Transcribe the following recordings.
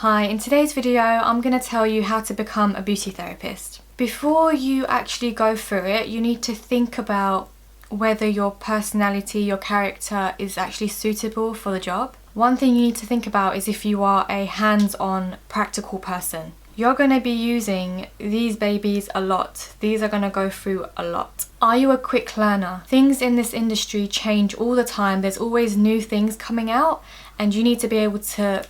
Hi, in today's video I'm going to tell you how to become a beauty therapist. Before you actually go through it, you need to think about whether your personality, your character is actually suitable for the job. One thing you need to think about is if you are a hands-on, practical person. You're going to be using these babies a lot. These are going to go through a lot. Are you a quick learner? Things in this industry change all the time. There's always new things coming out and you need to be able to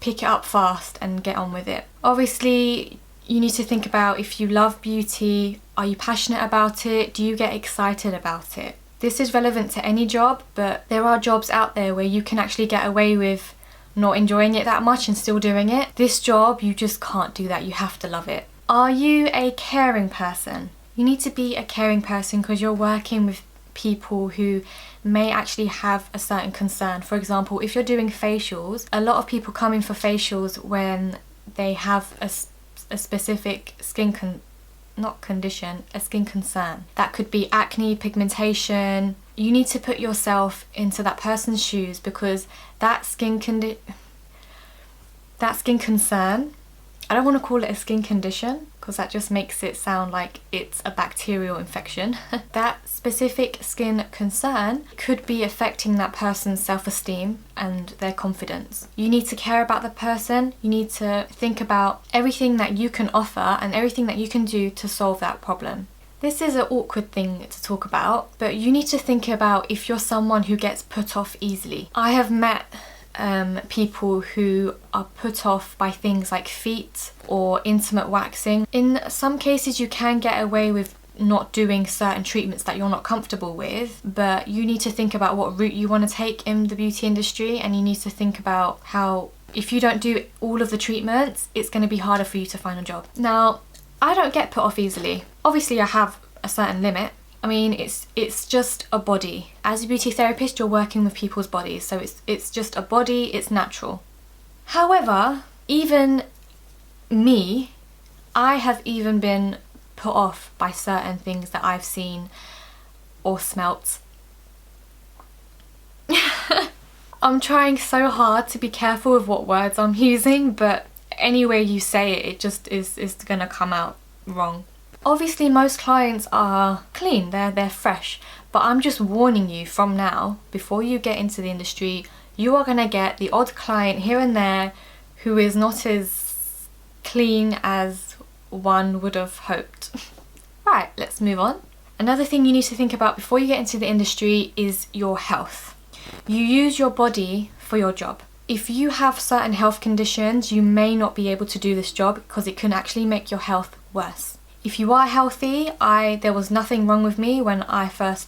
pick it up fast and get on with it. Obviously, you need to think about if you love beauty, are you passionate about it? Do you get excited about it? This is relevant to any job, but there are jobs out there where you can actually get away with not enjoying it that much and still doing it. This job, you just can't do that. You have to love it. Are you a caring person? You need to be a caring person because you're working with people who may actually have a certain concern. For example, if you're doing facials, a lot of people come in for facials when they have a specific skin concern. That could be acne, pigmentation. You need to put yourself into that person's shoes because that skin concern, I don't want to call it a skin condition because that just makes it sound like it's a bacterial infection. That specific skin concern could be affecting that person's self-esteem and their confidence. You need to care about the person. You need to think about everything that you can offer and everything that you can do to solve that problem. This is an awkward thing to talk about, but you need to think about if you're someone who gets put off easily. I have met people who are put off by things like feet or intimate waxing. In some cases you can get away with not doing certain treatments that you're not comfortable with, but you need to think about what route you want to take in the beauty industry, and you need to think about how if you don't do all of the treatments, it's going to be harder for you to find a job. Now, I don't get put off easily. Obviously I have a certain limit. I mean, it's just a body. As a beauty therapist, you're working with people's bodies, so it's just a body, it's natural. However, even me, I have even been put off by certain things that I've seen or smelt. I'm trying so hard to be careful with what words I'm using, but any way you say it, it just is gonna come out wrong. Obviously most clients are clean, they're fresh, but I'm just warning you from now, before you get into the industry, you are going to get the odd client here and there who is not as clean as one would have hoped. Right, let's move on. Another thing you need to think about before you get into the industry is your health. You use your body for your job. If you have certain health conditions, you may not be able to do this job because it can actually make your health worse. If you are healthy, there was nothing wrong with me when I first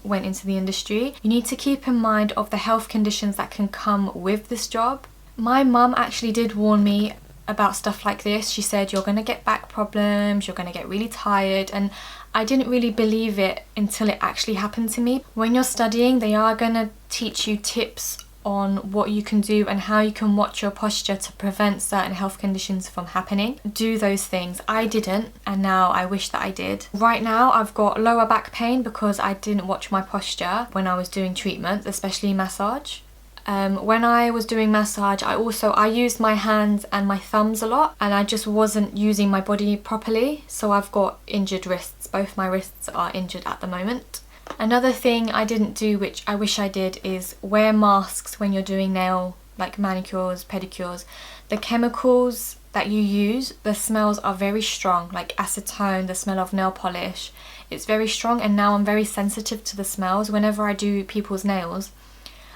went into the industry. You need to keep in mind of the health conditions that can come with this job. My mum actually did warn me about stuff like this. She said, you're going to get back problems, you're going to get really tired, and I didn't really believe it until it actually happened to me. When you're studying, they are going to teach you tips on what you can do and how you can watch your posture to prevent certain health conditions from happening. Do those things. I didn't, and now I wish that I did. Right now I've got lower back pain because I didn't watch my posture when I was doing treatment, especially massage. When I was doing massage, I used my hands and my thumbs a lot, and I just wasn't using my body properly, so I've got injured wrists. Both my wrists are injured at the moment. Another thing I didn't do, which I wish I did, is wear masks when you're doing nail, like manicures, pedicures. The chemicals that you use, the smells are very strong, like acetone, the smell of nail polish. It's very strong, and now I'm very sensitive to the smells. Whenever I do people's nails,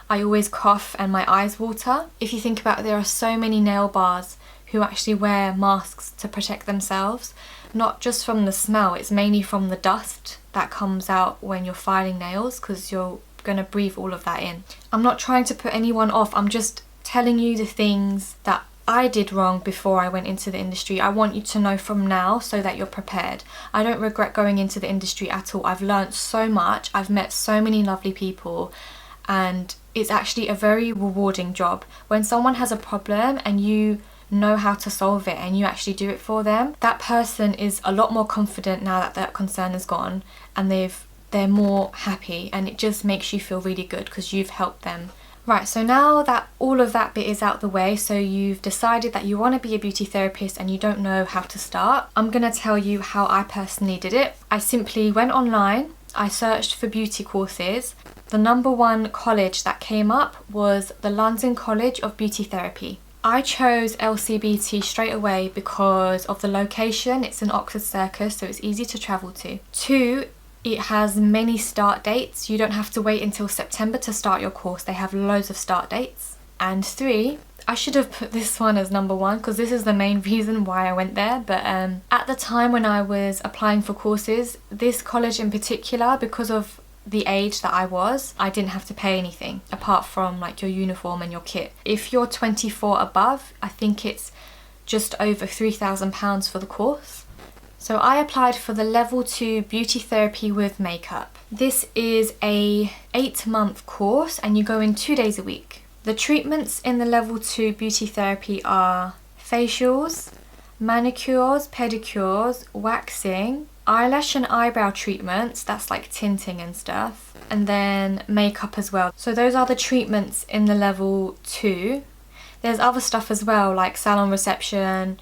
I always cough and my eyes water. If you think about it, there are so many nail bars who actually wear masks to protect themselves. Not just from the smell, it's mainly from the dust that comes out when you're filing nails, because you're going to breathe all of that in. I'm not trying to put anyone off, I'm just telling you the things that I did wrong before I went into the industry. I want you to know from now so that you're prepared. I don't regret going into the industry at all. I've learned so much, I've met so many lovely people, and it's actually a very rewarding job. When someone has a problem and you know how to solve it and you actually do it for them, that person is a lot more confident now that that concern is gone, and they're more happy, and it just makes you feel really good because you've helped them Right, so now that all of that bit is out the way, so you've decided that you want to be a beauty therapist and you don't know how to start, I'm going to tell you how I personally did it. I simply went online, I searched for beauty courses. The number one college that came up was the London College of Beauty Therapy. I chose LCBT straight away because of the location. It's in Oxford Circus, so it's easy to travel to. 2, it has many start dates. You don't have to wait until September to start your course. They have loads of start dates. And 3, I should have put this one as number 1 because this is the main reason why I went there. But at the time when I was applying for courses, this college in particular, because of the age that I didn't have to pay anything apart from like your uniform and your kit. If you're 24 above, I think it's just over £3,000 for the course. So I applied for the level 2 beauty therapy with makeup. This is a 8-month course and you go in 2 days a week. The treatments in the level 2 beauty therapy are facials, manicures, pedicures, waxing, eyelash and eyebrow treatments, that's like tinting and stuff, and then makeup as well. So those are the treatments in the level 2. There's other stuff as well, like salon reception,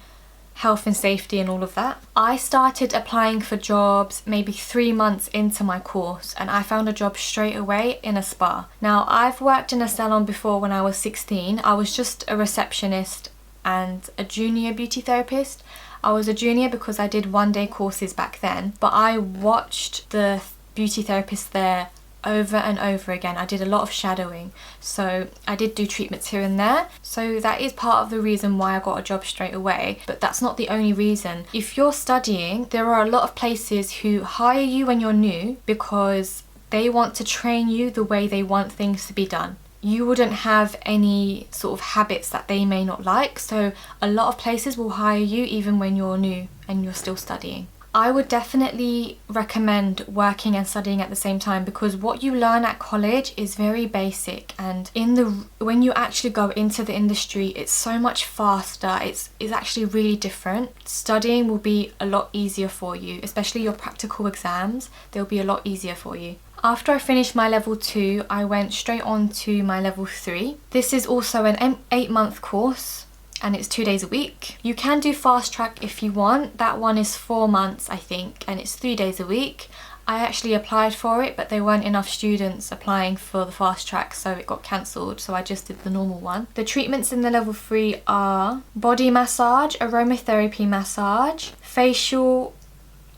health and safety and all of that. I started applying for jobs maybe 3 months into my course and I found a job straight away in a spa. Now I've worked in a salon before when I was 16. I was just a receptionist and a junior beauty therapist. I was a junior because I did 1-day courses back then, but I watched the beauty therapist there over and over again. I did a lot of shadowing, so I did do treatments here and there. So that is part of the reason why I got a job straight away, but that's not the only reason. If you're studying, there are a lot of places who hire you when you're new because they want to train you the way they want things to be done. You wouldn't have any sort of habits that they may not like, so a lot of places will hire you even when you're new and you're still studying. I would definitely recommend working and studying at the same time because what you learn at college is very basic, and when you actually go into the industry it's so much faster. It's actually really different. Studying will be a lot easier for you, especially your practical exams. They'll be a lot easier for you. After I finished my level 2, I went straight on to my level 3. This is also an 8-month course and it's 2 days a week. You can do fast track if you want. That one is 4 months, I think, and it's 3 days a week. I actually applied for it, but there weren't enough students applying for the fast track, so it got cancelled, so I just did the normal one. The treatments in the level 3 are body massage, aromatherapy massage, facial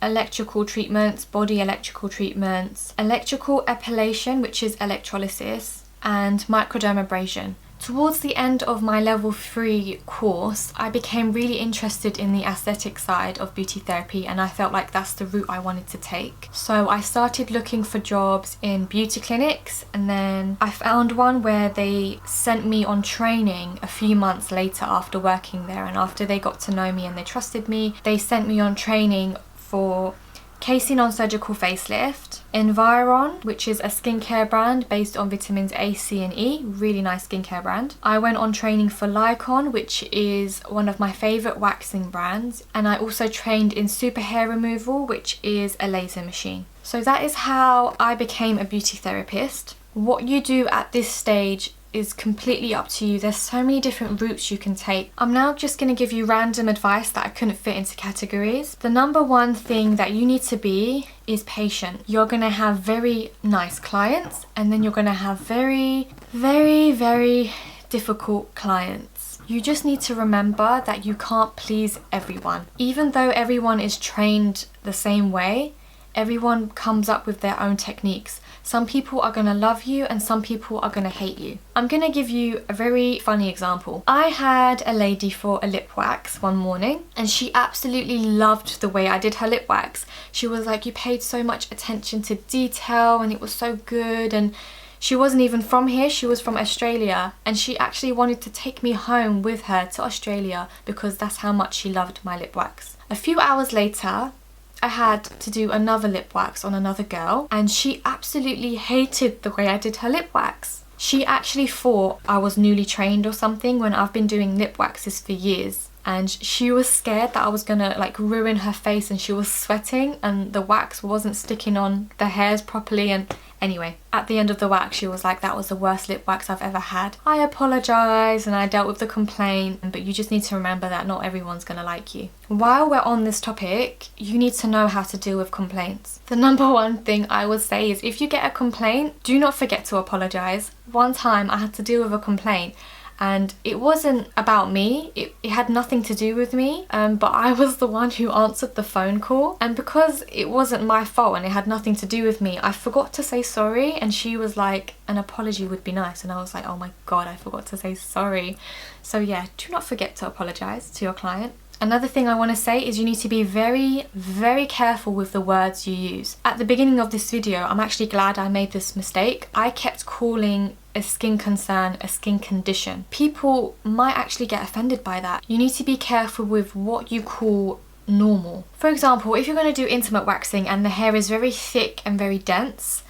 electrical treatments, body electrical treatments, electrical epilation, which is electrolysis, and microdermabrasion. Towards the end of my level 3 course, I became really interested in the aesthetic side of beauty therapy and I felt like that's the route I wanted to take. So I started looking for jobs in beauty clinics, and then I found one where they sent me on training a few months later after working there, and after they got to know me and they trusted me, they sent me on training for KC Non-Surgical Facelift, Environ, which is a skincare brand based on vitamins A, C and E, really nice skincare brand. I went on training for Lycon, which is one of my favourite waxing brands, and I also trained in Super Hair Removal, which is a laser machine. So that is how I became a beauty therapist. What you do at this stage is completely up to you. There's so many different routes you can take. I'm now just going to give you random advice that I couldn't fit into categories. The number one thing that you need to be is patient. You're going to have very nice clients, and then you're going to have very, very, very difficult clients. You just need to remember that you can't please everyone. Even though everyone is trained the same way, everyone comes up with their own techniques. Some people are going to love you and some people are going to hate you. I'm going to give you a very funny example. I had a lady for a lip wax one morning and she absolutely loved the way I did her lip wax. She was like, you paid so much attention to detail and it was so good. And she wasn't even from here, she was from Australia, and she actually wanted to take me home with her to Australia because that's how much she loved my lip wax. A few hours later, I had to do another lip wax on another girl, and she absolutely hated the way I did her lip wax. She actually thought I was newly trained or something when I've been doing lip waxes for years, and she was scared that I was gonna like ruin her face, and she was sweating and the wax wasn't sticking on the hairs properly, and Anyway, at the end of the wax, she was like, that was the worst lip wax I've ever had. I apologise and I dealt with the complaint, but you just need to remember that not everyone's gonna like you. While we're on this topic, you need to know how to deal with complaints. The number one thing I would say is if you get a complaint, do not forget to apologise. One time I had to deal with a complaint and it wasn't about me, it had nothing to do with me, but I was the one who answered the phone call, and because it wasn't my fault and it had nothing to do with me, I forgot to say sorry, and she was like, an apology would be nice, and I was like, oh my god, I forgot to say sorry. So yeah, do not forget to apologise to your client. Another thing I want to say is you need to be very, very careful with the words you use. At the beginning of this video, I'm actually glad I made this mistake. I kept calling a skin concern a skin condition. People might actually get offended by that. You need to be careful with what you call normal. For example, if you're going to do intimate waxing and the hair is very thick and very dense,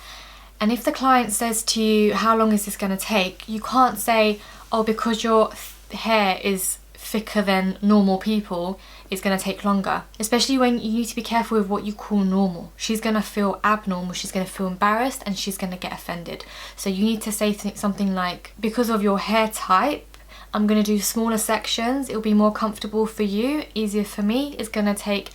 and if the client says to you, how long is this going to take? You can't say, oh, because your hair is thicker than normal people, it's going to take longer. Especially when you need to be careful with what you call normal. She's going to feel abnormal, she's going to feel embarrassed, and she's going to get offended. So you need to say something like, because of your hair type, I'm going to do smaller sections, it'll be more comfortable for you, easier for me, it's going to take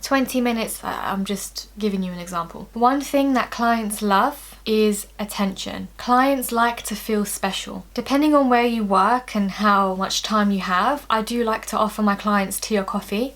20 minutes. I'm just giving you an example. One thing that clients love is attention. Clients like to feel special. Depending on where you work and how much time you have, I do like to offer my clients tea or coffee,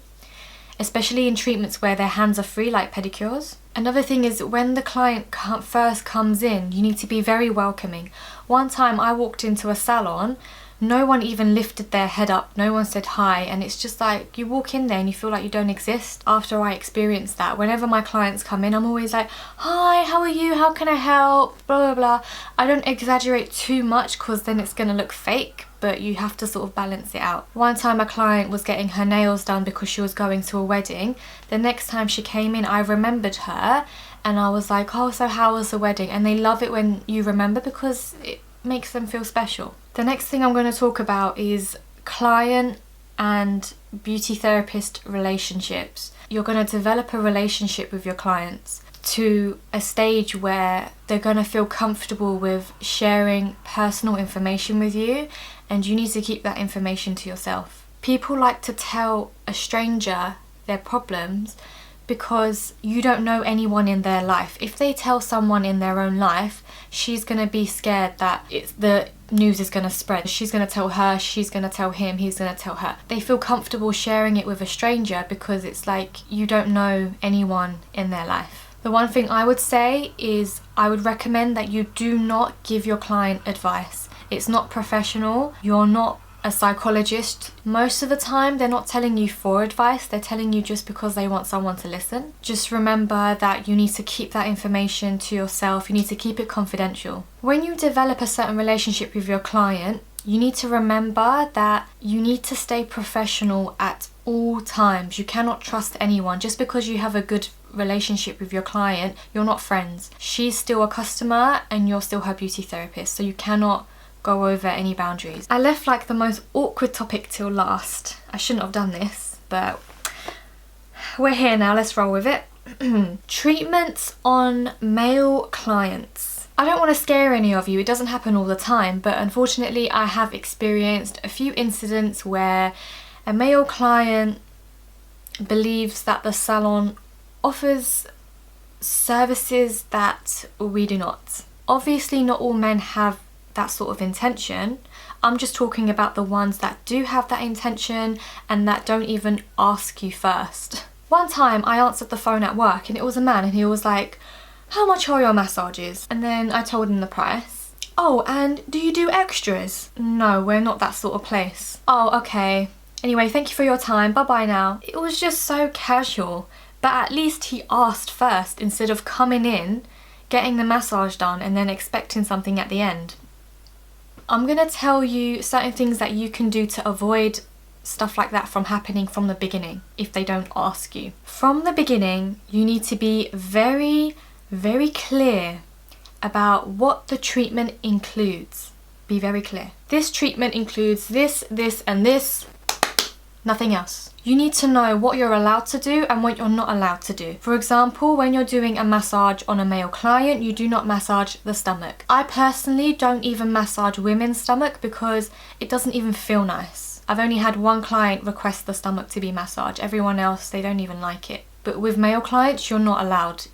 especially in treatments where their hands are free, like pedicures. Another thing is when the client first comes in, you need to be very welcoming. One time I walked into a salon, no one even lifted their head up, no one said hi, and it's just like you walk in there and you feel like you don't exist. After I experienced that, whenever my clients come in, I'm always like, hi, how are you, how can I help, blah blah blah. I don't exaggerate too much because then it's gonna look fake, but you have to sort of balance it out. One time a client was getting her nails done because she was going to a wedding. The next time she came in, I remembered her and I was like, oh, so how was the wedding? And they love it when you remember because it makes them feel special. The next thing I'm going to talk about is client and beauty therapist relationships. You're going to develop a relationship with your clients to a stage where they're going to feel comfortable with sharing personal information with you, and you need to keep that information to yourself. People like to tell a stranger their problems because you don't know anyone in their life. If they tell someone in their own life, she's going to be scared that the news is going to spread. She's going to tell her, she's going to tell him, he's going to tell her. They feel comfortable sharing it with a stranger because it's like you don't know anyone in their life. The one thing I would say is I would recommend that you do not give your client advice. It's not professional. You're not a psychologist. Most of the time they're not telling you for advice, they're telling you just because they want someone to listen. Just remember that you need to keep that information to yourself, you need to keep it confidential. When you develop a certain relationship with your client, you need to remember that you need to stay professional at all times. You cannot trust anyone. Just because you have a good relationship with your client, you're not friends. She's still a customer and you're still her beauty therapist, so you cannot go over any boundaries. I left like the most awkward topic till last. I shouldn't have done this, but we're here now, let's roll with it. Treatments on male clients. I don't want to scare any of you, it doesn't happen all the time, but unfortunately I have experienced a few incidents where a male client believes that the salon offers services that we do not. Obviously not all men have that sort of intention. I'm just talking about the ones that do have that intention and that don't even ask you first. One time I answered the phone at work and it was a man and he was like, how much are your massages? And then I told him the price. Oh, and do you do extras? No, we're not that sort of place. Oh, okay. Anyway, thank you for your time, bye bye now. It was just so casual, but at least he asked first instead of coming in, getting the massage done and then expecting something at the end. I'm gonna tell you certain things that you can do to avoid stuff like that from happening from the beginning if they don't ask you. From the beginning, you need to be very, very clear about what the treatment includes. Be very clear. This treatment includes this, this, and this. Nothing else. You need to know what you're allowed to do and what you're not allowed to do. For example, when you're doing a massage on a male client, you do not massage the stomach. I personally don't even massage women's stomach because it doesn't even feel nice. I've only had one client request the stomach to be massaged. Everyone else, they don't even like it. But with male clients, you're not allowed,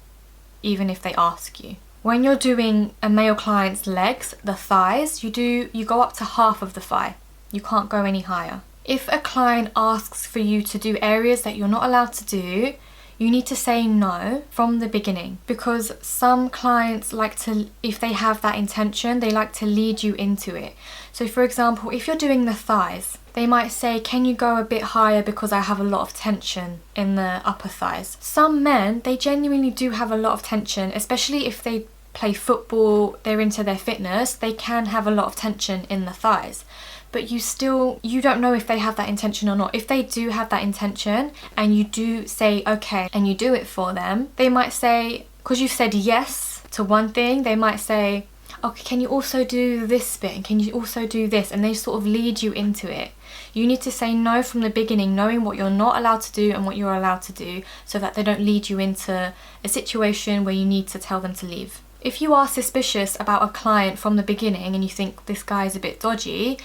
even if they ask you. When you're doing a male client's legs, the thighs, you go up to half of the thigh. You can't go any higher. If a client asks for you to do areas that you're not allowed to do, you need to say no from the beginning, because some clients like to, if they have that intention, they like to lead you into it. So for example, if you're doing the thighs, they might say, can you go a bit higher because I have a lot of tension in the upper thighs. Some men, they genuinely do have a lot of tension, especially if they play football, they're into their fitness, they can have a lot of tension in the thighs. But you don't know if they have that intention or not. If they do have that intention and you do say okay and you do it for them, they might say, because you've said yes to one thing, they might say, okay, can you also do this bit and can you also do this? And they sort of lead you into it. You need to say no from the beginning, knowing what you're not allowed to do and what you're allowed to do, so that they don't lead you into a situation where you need to tell them to leave. If you are suspicious about a client from the beginning and you think this guy is a bit dodgy,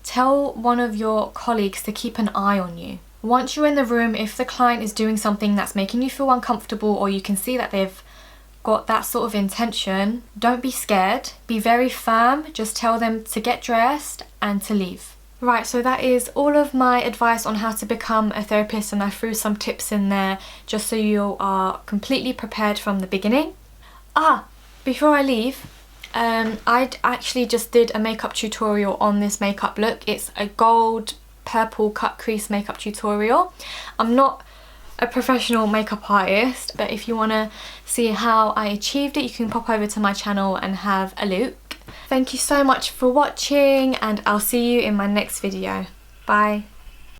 tell one of your colleagues to keep an eye on you. Once you're in the room, if the client is doing something that's making you feel uncomfortable or you can see that they've got that sort of intention, don't be scared. Be very firm. Just tell them to get dressed and to leave. Right, so that is all of my advice on how to become a therapist, and I threw some tips in there just so you are completely prepared from the beginning. Before I leave, I actually just did a makeup tutorial on this makeup look. It's a gold purple cut crease makeup tutorial. I'm not a professional makeup artist, but if you want to see how I achieved it, you can pop over to my channel and have a look. Thank you so much for watching, and I'll see you in my next video. Bye.